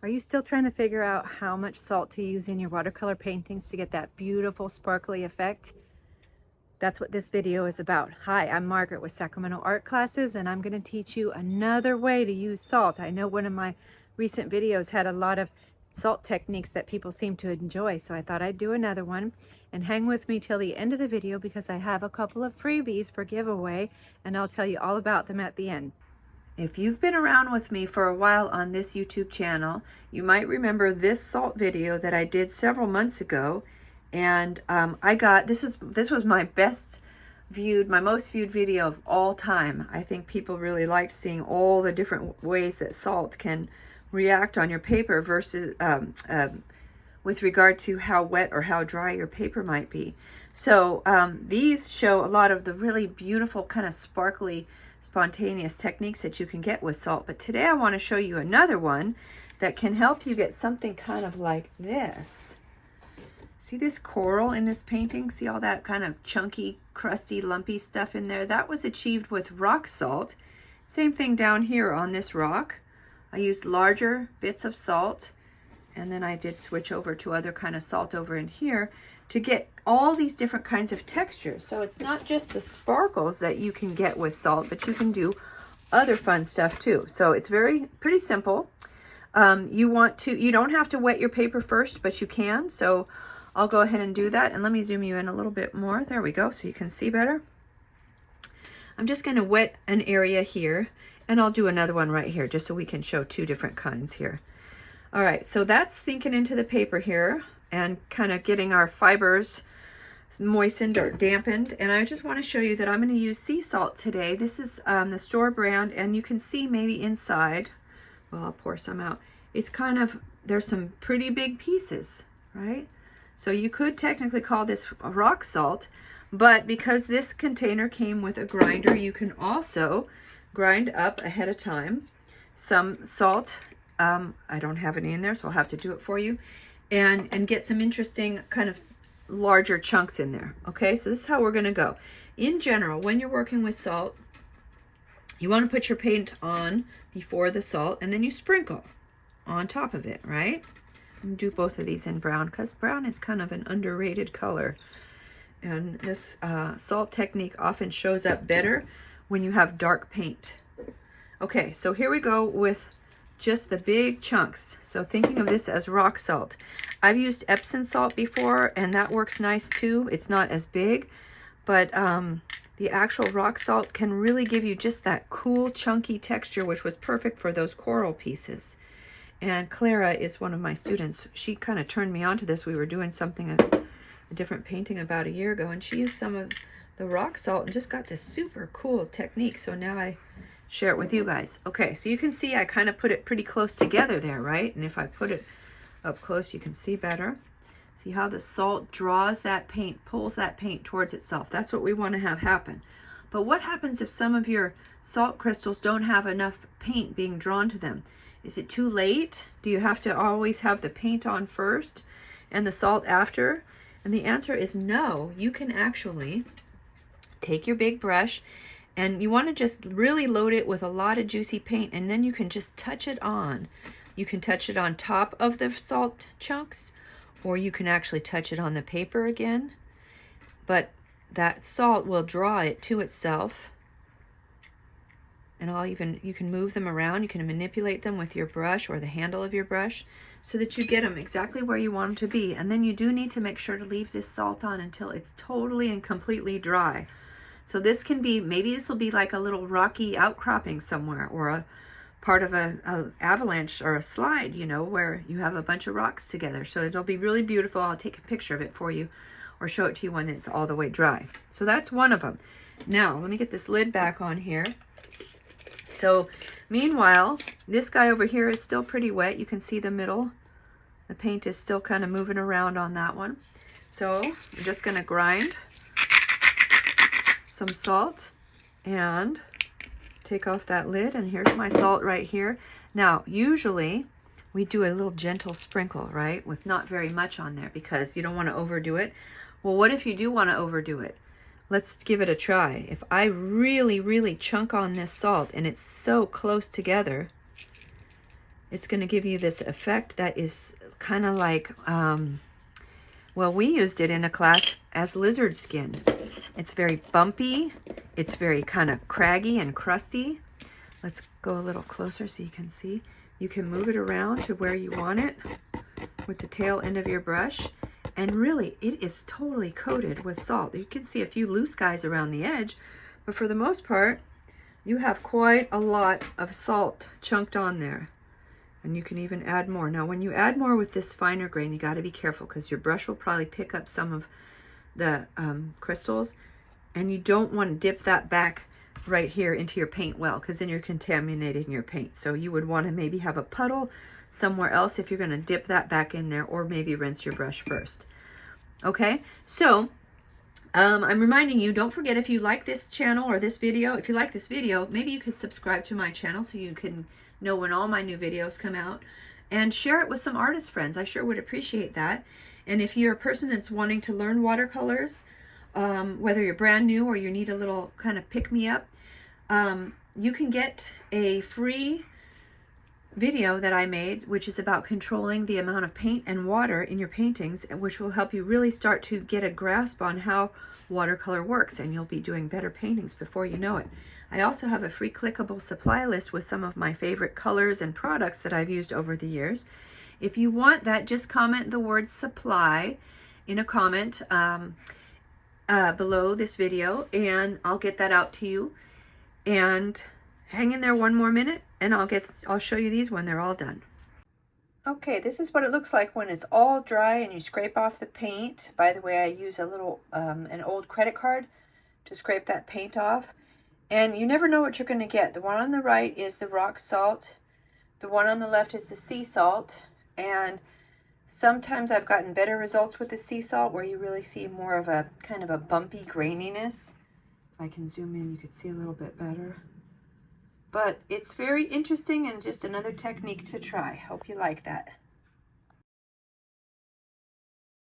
Are you still trying to figure out how much salt to use in your watercolor paintings to get that beautiful sparkly effect? That's what this video is about. Hi, I'm Margaret with Sacramento Art Classes, and I'm going to teach you another way to use salt. I know one of my recent videos had a lot of salt techniques that people seem to enjoy, so I thought I'd do another one. And hang with me till the end of the video because I have a couple of freebies for giveaway, and I'll tell you all about them at the end. If you've been around with me for a while on this YouTube channel, you might remember this salt video that I did several months ago. And I got, this was my most viewed video of all time. I think people really liked seeing all the different ways that salt can react on your paper versus with regard to how wet or how dry your paper might be. So these show a lot of the really beautiful kind of sparkly, spontaneous techniques that you can get with salt. But today I want to show you another one that can help you get something kind of like this. See this coral in this painting? See all that kind of chunky, crusty, lumpy stuff in there? That was achieved with rock salt. Same thing down here on this rock. I used larger bits of salt, and then I did switch over to other kind of salt over in here to get all these different kinds of textures. So it's not just the sparkles that you can get with salt, but you can do other fun stuff too. So it's pretty simple. You don't have to wet your paper first, but you can. So I'll go ahead and do that. And let me zoom you in a little bit more. There we go, so you can see better. I'm just going to wet an area here, and I'll do another one right here just so we can show two different kinds here. All right, so that's sinking into the paper here and kind of getting our fibers moistened or dampened. And I just want to show you that I'm going to use sea salt today. This is the store brand, and you can see maybe inside, well, I'll pour some out. It's kind of, there's some pretty big pieces, right? So you could technically call this a rock salt, but because this container came with a grinder, you can also grind up ahead of time some salt. I don't have any in there, so I'll have to do it for you, and get some interesting kind of larger chunks in there. Okay, so this is how we're going to go. In general, when you're working with salt, you want to put your paint on before the salt, and then you sprinkle on top of it, right? I'm going to do both of these in brown because brown is kind of an underrated color. And this salt technique often shows up better when you have dark paint. Okay, so here we go with just the big chunks. So thinking of this as rock salt. I've used Epsom salt before, and that works nice too. It's not as big, but the actual rock salt can really give you just that cool, chunky texture, which was perfect for those coral pieces. And Clara is one of my students. She kind of turned me on to this. We were doing something, a different painting about a year ago, and she used some of the rock salt and just got this super cool technique. So now I share it with you guys. Okay, so you can see I kind of put it pretty close together there, right? And if I put it up close, you can see better. See how the salt draws that paint, pulls that paint towards itself. That's what we want to have happen. But what happens if some of your salt crystals don't have enough paint being drawn to them? Is it too late? Do you have to always have the paint on first and the salt after? And the answer is no. You can actually take your big brush, and you want to just really load it with a lot of juicy paint, and then you can just touch it on. You can touch it on top of the salt chunks, or you can actually touch it on the paper again. But that salt will draw it to itself. And you can move them around. You can manipulate them with your brush or the handle of your brush so that you get them exactly where you want them to be. And then you do need to make sure to leave this salt on until it's totally and completely dry. So this can be, maybe this will be like a little rocky outcropping somewhere, or a part of a avalanche or a slide, you know, where you have a bunch of rocks together. So it'll be really beautiful. I'll take a picture of it for you or show it to you when it's all the way dry. So that's one of them. Now, let me get this lid back on here. So meanwhile, this guy over here is still pretty wet. You can see the middle. The paint is still kind of moving around on that one. So I'm just going to grind some salt and take off that lid, and here's my salt right here. Now usually we do a little gentle sprinkle, right, with not very much on there because you don't want to overdo it. Well, what if you do want to overdo it? Let's give it a try. If I really chunk on this salt and it's so close together, It's going to give you this effect that is kind of like, well, we used it in a class as lizard skin. It's very bumpy. It's very kind of craggy and crusty. Let's go a little closer so you can see. You can move it around to where you want it with the tail end of your brush. And really, it is totally coated with salt. You can see a few loose guys around the edge, but for the most part, you have quite a lot of salt chunked on there. And you can even add more. Now, when you add more with this finer grain, you got to be careful because your brush will probably pick up some of the crystals, and you don't want to dip that back right here into your paint well, because then you're contaminating your paint. So you would want to maybe have a puddle somewhere else if you're going to dip that back in there, or maybe rinse your brush first. Okay, so I'm reminding you, don't forget, if you like this channel or this video, if you like this video, maybe you could subscribe to my channel so you can know when all my new videos come out, and share it with some artist friends. I sure would appreciate that. And if you're a person that's wanting to learn watercolors, whether you're brand new or you need a little kind of pick-me-up, you can get a free video that I made, which is about controlling the amount of paint and water in your paintings, which will help you really start to get a grasp on how watercolor works, and you'll be doing better paintings before you know it. I also have a free clickable supply list with some of my favorite colors and products that I've used over the years. If you want that, just comment the word supply in a comment below this video, and I'll get that out to you. And hang in there one more minute, and I'll show you these when they're all done. Okay, this is what it looks like when it's all dry and you scrape off the paint. By the way, I use a little an old credit card to scrape that paint off. And you never know what you're going to get. The one on the right is the rock salt. The one on the left is the sea salt. And sometimes I've gotten better results with the sea salt, where you really see more of a kind of a bumpy graininess. If I can zoom in, you can see a little bit better. But it's very interesting and just another technique to try. Hope you like that.